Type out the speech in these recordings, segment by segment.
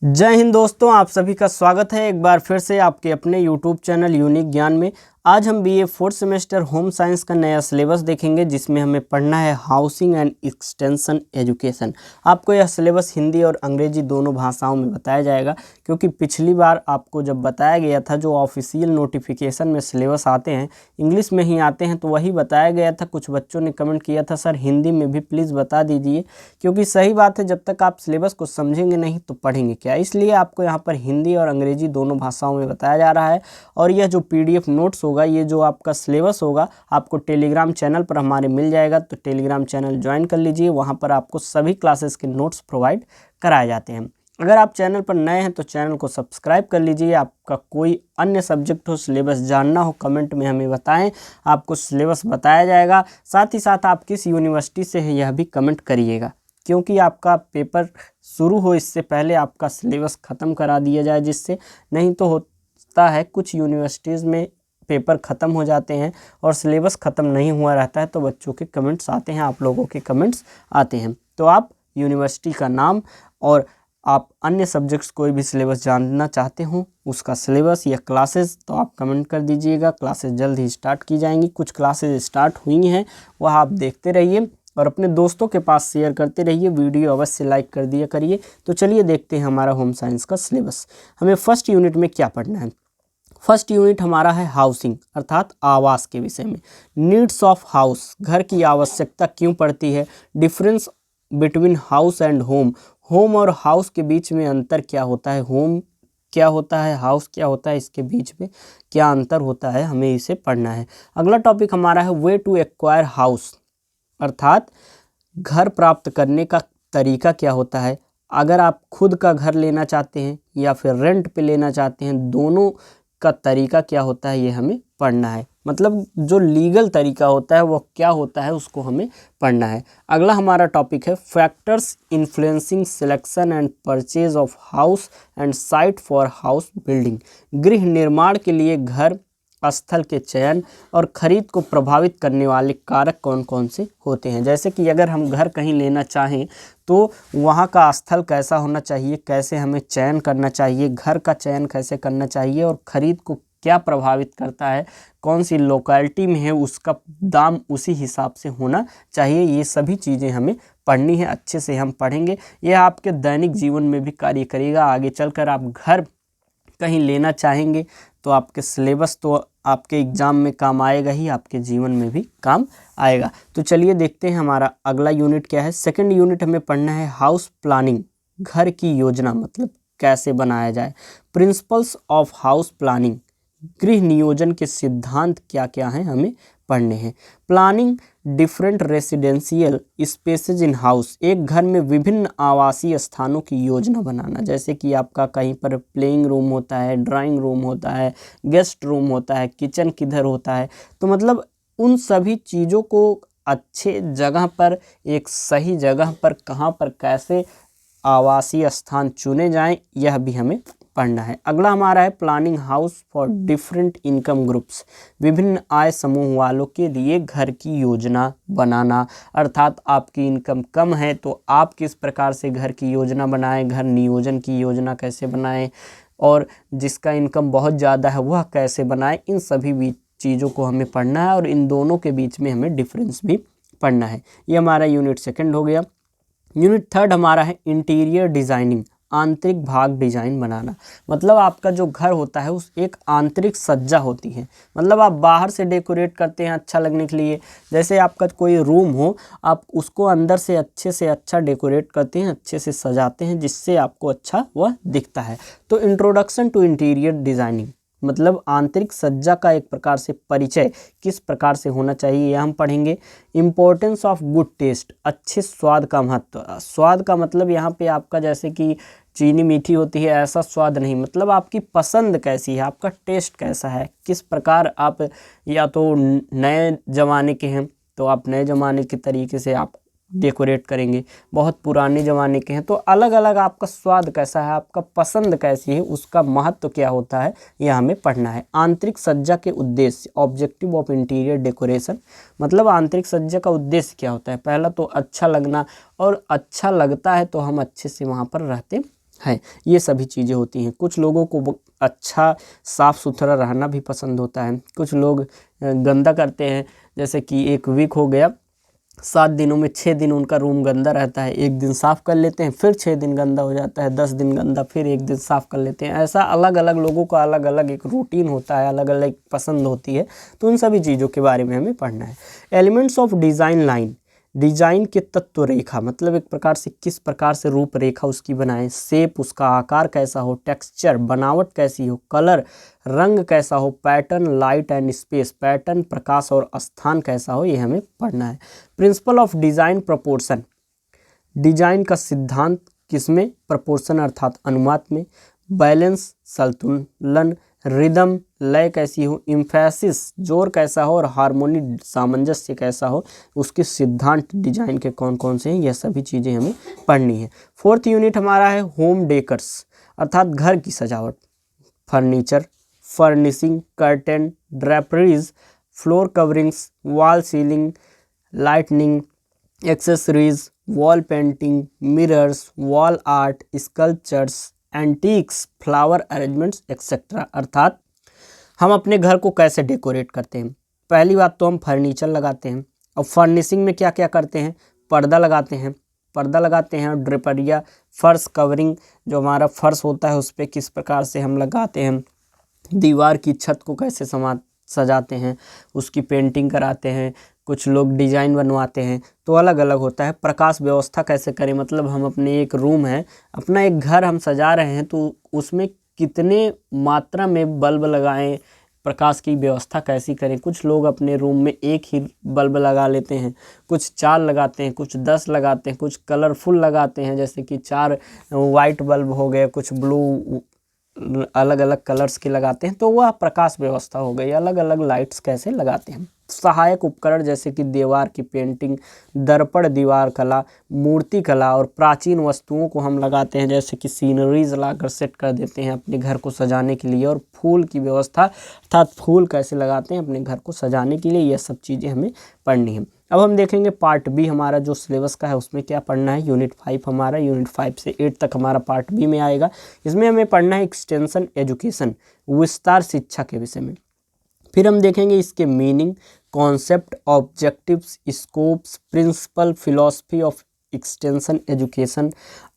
जय हिंद दोस्तों, आप सभी का स्वागत है एक बार फिर से आपके अपने यूट्यूब चैनल यूनिक ज्ञान में। आज हम BA fourth semester home science का नया सिलेबस देखेंगे जिसमें हमें पढ़ना है हाउसिंग एंड एक्सटेंशन एजुकेशन। आपको यह सिलेबस हिंदी और अंग्रेजी दोनों भाषाओं में बताया जाएगा, क्योंकि पिछली बार आपको जब बताया गया था जो ऑफिशियल नोटिफिकेशन में सिलेबस आते हैं इंग्लिश में ही आते हैं, तो वही बताया गया था। कुछ बच्चों ने कमेंट किया था सर हिंदी में भी प्लीज़ बता दीजिए, क्योंकि सही बात है, जब तक आप सिलेबस को समझेंगे नहीं तो पढ़ेंगे क्या। इसलिए आपको यहाँ पर हिंदी और अंग्रेजी दोनों भाषाओं में बताया जा रहा है। और यह जो पीडीएफ नोट्स होगा, ये जो आपका सिलेबस होगा, आपको टेलीग्राम चैनल पर हमारे मिल जाएगा। तो टेलीग्राम चैनल ज्वाइन कर लीजिए, वहाँ पर आपको सभी क्लासेस के नोट्स प्रोवाइड कराए जाते हैं। अगर आप चैनल पर नए हैं तो चैनल को सब्सक्राइब कर लीजिए। आपका कोई अन्य सब्जेक्ट हो, सिलेबस जानना हो, कमेंट में हमें बताएं, आपको सिलेबस बताया जाएगा। साथ ही साथ आप किस यूनिवर्सिटी से हैं यह भी कमेंट करिएगा, क्योंकि आपका पेपर शुरू हो इससे पहले आपका सिलेबस ख़त्म करा दिया जाए, जिससे नहीं तो होता है कुछ यूनिवर्सिटीज़ में पेपर ख़त्म हो जाते हैं और सिलेबस ख़त्म नहीं हुआ रहता है, तो बच्चों के कमेंट्स आते हैं, आप लोगों के कमेंट्स आते हैं। तो आप यूनिवर्सिटी का नाम और आप अन्य सब्जेक्ट्स कोई भी सिलेबस जानना चाहते हो, उसका सिलेबस या क्लासेस, तो आप कमेंट कर दीजिएगा। क्लासेस जल्द ही स्टार्ट की जाएंगी, कुछ क्लासेस स्टार्ट हुई हैं, वह आप देखते रहिए और अपने दोस्तों के पास शेयर करते रहिए। वीडियो अवश्य लाइक कर दिया करिए। तो चलिए देखते हैं हमारा होम साइंस का सिलेबस। हमें फर्स्ट यूनिट में क्या पढ़ना है। फर्स्ट यूनिट हमारा है हाउसिंग, अर्थात आवास के विषय में। नीड्स ऑफ हाउस, घर की आवश्यकता क्यों पड़ती है। Difference between house and home, home और हाउस के बीच में अंतर क्या होता है। होम क्या होता है, हाउस क्या होता है, इसके बीच में क्या अंतर होता है, हमें इसे पढ़ना है। अगला टॉपिक हमारा है वे टू एक्वायर हाउस, अर्थात घर प्राप्त करने का तरीका क्या होता है। अगर आप खुद का घर लेना चाहते हैं या फिर रेंट पे लेना चाहते हैं, दोनों का तरीका क्या होता है, ये हमें पढ़ना है। मतलब जो लीगल तरीका होता है वो क्या होता है, उसको हमें पढ़ना है। अगला हमारा टॉपिक है factors influencing selection and purchase of house and site for house building. गृह निर्माण के लिए घर स्थल के चयन और खरीद को प्रभावित करने वाले कारक कौन कौन से होते हैं। जैसे कि अगर हम घर कहीं लेना चाहें तो वहाँ का स्थल कैसा होना चाहिए, कैसे हमें चयन करना चाहिए, घर का चयन कैसे करना चाहिए, और ख़रीद को क्या प्रभावित करता है, कौन सी लोकेलिटी में है, उसका दाम उसी हिसाब से होना चाहिए। ये सभी चीज़ें हमें पढ़नी है, अच्छे से हम पढ़ेंगे। यह आपके दैनिक जीवन में भी कार्य करेगा। आगे चलकर आप घर कहीं लेना चाहेंगे तो आपके सिलेबस तो आपके एग्ज़ाम में काम आएगा ही, आपके जीवन में भी काम आएगा। तो चलिए देखते हैं हमारा अगला यूनिट क्या है। सेकंड यूनिट हमें पढ़ना है हाउस प्लानिंग, घर की योजना, मतलब कैसे बनाया जाए। प्रिंसिपल्स ऑफ हाउस प्लानिंग, गृह नियोजन के सिद्धांत क्या क्या हैं, हमें पढ़ने हैं। Planning different residential spaces in house, एक घर में विभिन्न आवासीय स्थानों की योजना बनाना। जैसे कि आपका कहीं पर प्लेइंग रूम होता है, ड्राइंग रूम होता है, गेस्ट रूम होता है, किचन किधर होता है, तो मतलब उन सभी चीज़ों को अच्छे जगह पर, एक सही जगह पर, कहाँ पर कैसे आवासीय स्थान चुने जाएं, यह भी हमें पढ़ना है। अगला हमारा है planning house for different income groups, विभिन्न आय समूह वालों के लिए घर की योजना बनाना। अर्थात आपकी इनकम कम है तो आप किस प्रकार से घर की योजना बनाएं, घर नियोजन की योजना कैसे बनाएं, और जिसका इनकम बहुत ज़्यादा है वह कैसे बनाए। इन सभी चीज़ों को हमें पढ़ना है और इन दोनों के बीच में हमें डिफरेंस भी पढ़ना है। ये हमारा यूनिट सेकेंड हो गया। यूनिट थर्ड हमारा है इंटीरियर डिज़ाइनिंग, आंतरिक भाग डिजाइन बनाना। मतलब आपका जो घर होता है उस एक आंतरिक सज्जा होती है, मतलब आप बाहर से डेकोरेट करते हैं अच्छा लगने के लिए। जैसे आपका कोई रूम हो, आप उसको अंदर से अच्छा डेकोरेट करते हैं, अच्छे से सजाते हैं, जिससे आपको अच्छा वह दिखता है। तो इंट्रोडक्शन टू इंटीरियर डिज़ाइनिंग, मतलब आंतरिक सज्जा का एक प्रकार से परिचय किस प्रकार से होना चाहिए, यह हम पढ़ेंगे। इम्पोर्टेंस ऑफ गुड टेस्ट, अच्छे स्वाद का महत्व। स्वाद का मतलब यहाँ पे आपका जैसे कि चीनी मीठी होती है ऐसा स्वाद नहीं, मतलब आपकी पसंद कैसी है, आपका टेस्ट कैसा है, किस प्रकार आप, या तो नए ज़माने के हैं तो आप नए ज़माने के तरीके से आप डेकोरेट करेंगे, बहुत पुराने ज़माने के हैं तो अलग अलग आपका स्वाद कैसा है, आपका पसंद कैसी है, उसका महत्व क्या होता है, यह हमें पढ़ना है। आंतरिक सज्जा के उद्देश्य, ऑब्जेक्टिव ऑफ इंटीरियर डेकोरेशन, मतलब आंतरिक सज्जा का उद्देश्य क्या होता है। पहला तो अच्छा लगना, और अच्छा लगता है तो हम अच्छे से वहाँ पर रहते है, ये सभी चीज़ें होती हैं। कुछ लोगों को अच्छा साफ़ सुथरा रहना भी पसंद होता है, कुछ लोग गंदा करते हैं, जैसे कि एक वीक हो गया, 7 दिनों में 6 दिन उनका रूम गंदा रहता है, एक दिन साफ़ कर लेते हैं, फिर 6 दिन गंदा हो जाता है, 10 दिन गंदा, फिर एक दिन साफ़ कर लेते हैं। ऐसा अलग अलग लोगों का अलग अलग एक रूटीन होता है, अलग अलग पसंद होती है, तो उन सभी चीज़ों के बारे में हमें पढ़ना है। Elements of design line, design के तत्व रेखा, मतलब एक प्रकार से किस प्रकार से रूपरेखा उसकी बनाएं, शेप उसका आकार कैसा हो, टेक्सचर बनावट कैसी हो, कलर रंग कैसा हो, pattern light and space, pattern प्रकाश और स्थान कैसा हो, ये हमें पढ़ना है। Principle of design proportion, design का सिद्धांत किसमें, प्रोपोर्शन अर्थात अनुपात में, बैलेंस संतुलन, रिदम लय कैसी हो, इम्फेसिस जोर कैसा हो और हार्मोनी सामंजस्य कैसा हो, उसके सिद्धांत डिजाइन के कौन कौन से हैं, यह सभी चीज़ें हमें पढ़नी है। 4th यूनिट हमारा है होम डेकर्स अर्थात घर की सजावट, furniture, furnishing, curtain, draperies, floor coverings, wall ceiling, lightning, accessories, wall painting, mirrors, wall art, sculptures, antiques, flower arrangements etcetera. अर्थात हम अपने घर को कैसे डेकोरेट करते हैं। पहली बात तो हम फर्नीचर लगाते हैं, और फर्निशिंग में क्या क्या करते हैं, पर्दा लगाते हैं और ड्रेपरिया, फर्श कवरिंग, जो हमारा फर्श होता है उस पर किस प्रकार से हम लगाते हैं, दीवार की छत को कैसे सजाते हैं, उसकी पेंटिंग कराते हैं, कुछ लोग डिजाइन बनवाते हैं, तो अलग अलग होता है। प्रकाश व्यवस्था कैसे करें, मतलब हम अपने एक रूम है, अपना एक घर हम सजा रहे हैं, तो उसमें कितने मात्रा में बल्ब लगाएं, प्रकाश की व्यवस्था कैसी करें। कुछ लोग अपने रूम में एक ही बल्ब लगा लेते हैं, कुछ 4 लगाते हैं, कुछ 10 लगाते हैं, कुछ कलरफुल लगाते हैं, जैसे कि 4 वाइट बल्ब हो गए, कुछ ब्लू, अलग अलग कलर्स के लगाते हैं, तो वह प्रकाश व्यवस्था हो गई। अलग अलग लाइट्स कैसे लगाते हैं। सहायक उपकरण जैसे कि दीवार की पेंटिंग, दर्पण, दीवार कला, मूर्ति कला और प्राचीन वस्तुओं को हम लगाते हैं, जैसे कि सीनरीज लाकर सेट कर देते हैं अपने घर को सजाने के लिए। और फूल की व्यवस्था अर्थात फूल कैसे लगाते हैं अपने घर को सजाने के लिए, यह सब चीज़ें हमें पढ़नी है। अब हम देखेंगे पार्ट बी हमारा जो सिलेबस का है उसमें क्या पढ़ना है। यूनिट 5 हमारा, यूनिट 5 से 8 तक हमारा पार्ट बी में आएगा। इसमें हमें पढ़ना है एक्सटेंशन एजुकेशन, विस्तार शिक्षा के विषय में। फिर हम देखेंगे इसके meaning, concept, objectives, scopes, principle, philosophy of extension education,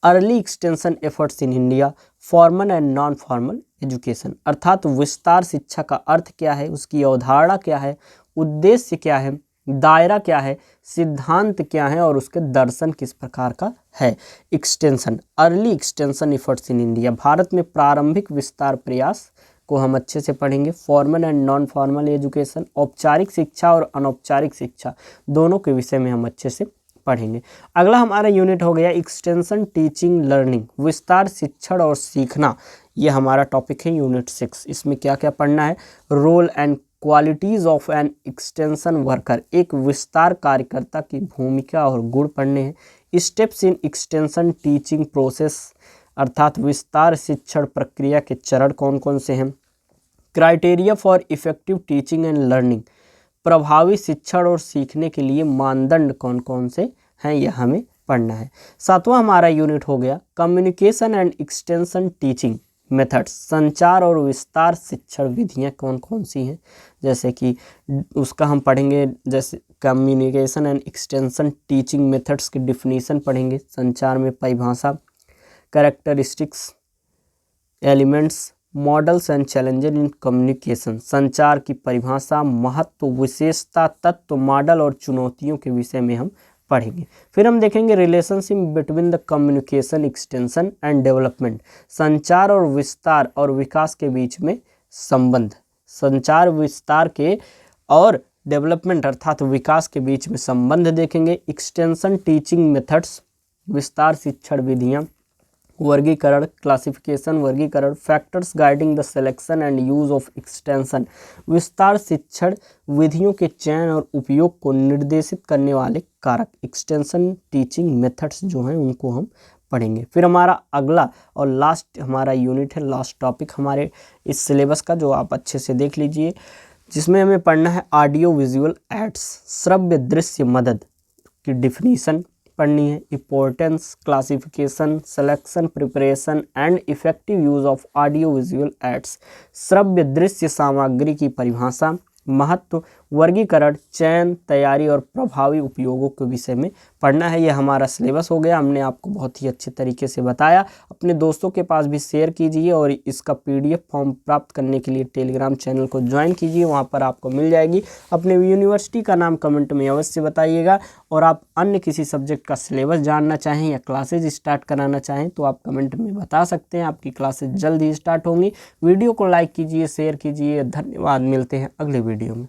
early extension efforts in India, formal and non formal education. अर्थात विस्तार शिक्षा का अर्थ क्या है, उसकी अवधारणा क्या है, उद्देश्य क्या है, दायरा क्या है, सिद्धांत क्या है और उसके दर्शन किस प्रकार का है। Extension, early extension efforts in India, Bharat में प्रारंभिक विस्तार प्रयास को हम अच्छे से पढ़ेंगे। Formal and non formal education, औपचारिक शिक्षा और अनौपचारिक शिक्षा, दोनों के विषय में हम अच्छे से पढ़ेंगे। अगला हमारा यूनिट हो गया एक्सटेंशन टीचिंग लर्निंग, विस्तार शिक्षण और सीखना, ये हमारा टॉपिक है यूनिट 6। इसमें क्या क्या पढ़ना है, role and qualities of an extension worker, एक विस्तार कार्यकर्ता की भूमिका और गुण पढ़ने हैं। Steps in extension teaching process, अर्थात विस्तार शिक्षण प्रक्रिया के चरण कौन कौन से हैं। Criteria for effective teaching and learning, प्रभावी शिक्षण और सीखने के लिए मानदंड कौन कौन से हैं, यह हमें पढ़ना है। 7वां हमारा यूनिट हो गया communication and extension teaching methods, संचार और विस्तार शिक्षण विधियां कौन कौन सी हैं, जैसे कि उसका हम पढ़ेंगे। जैसे communication and extension teaching methods की डिफिनीशन पढ़ेंगे, संचार में परिभाषा, characteristics, elements, models and challenges in communication, संचार की परिभाषा, महत्व, विशेषता, तत्व, मॉडल और चुनौतियों के विषय में हम पढ़ेंगे। फिर हम देखेंगे relationship between the communication extension and development, संचार और विस्तार और विकास के बीच में संबंध, संचार विस्तार के और डेवलपमेंट अर्थात विकास के बीच में संबंध देखेंगे। एक्सटेंशन टीचिंग मेथड्स, विस्तार शिक्षण विधियाँ, वर्गीकरण, क्लासिफिकेशन, वर्गीकरण, factors guiding the selection and use of extension, विस्तार शिक्षण विधियों के चयन और उपयोग को निर्देशित करने वाले कारक, एक्सटेंशन टीचिंग मेथड्स जो हैं उनको हम पढ़ेंगे। फिर हमारा अगला और लास्ट हमारा यूनिट है, लास्ट टॉपिक हमारे इस सिलेबस का, जो आप अच्छे से देख लीजिए, जिसमें हमें पढ़ना है ऑडियो विजुअल एड्स, श्रव्य दृश्य मदद की डिफिनीशन, पढ़नी है। Importance, classification, selection, preparation and effective use of audio visual aids, श्रव्य दृश्य सामग्री की परिभाषा, महत्व, वर्गीकरण, चयन, तैयारी और प्रभावी उपयोगों के विषय में पढ़ना है। यह हमारा सिलेबस हो गया। हमने आपको बहुत ही अच्छे तरीके से बताया। अपने दोस्तों के पास भी शेयर कीजिए और इसका PDF फॉर्म प्राप्त करने के लिए टेलीग्राम चैनल को ज्वाइन कीजिए, वहां पर आपको मिल जाएगी। अपने यूनिवर्सिटी का नाम कमेंट में अवश्य बताइएगा। और आप अन्य किसी सब्जेक्ट का सिलेबस जानना चाहें या क्लासेज स्टार्ट कराना चाहें तो आप कमेंट में बता सकते हैं। आपकी क्लासेज जल्द ही स्टार्ट होंगी। वीडियो को लाइक कीजिए, शेयर कीजिए। धन्यवाद। मिलते हैं अगले वीडियो में।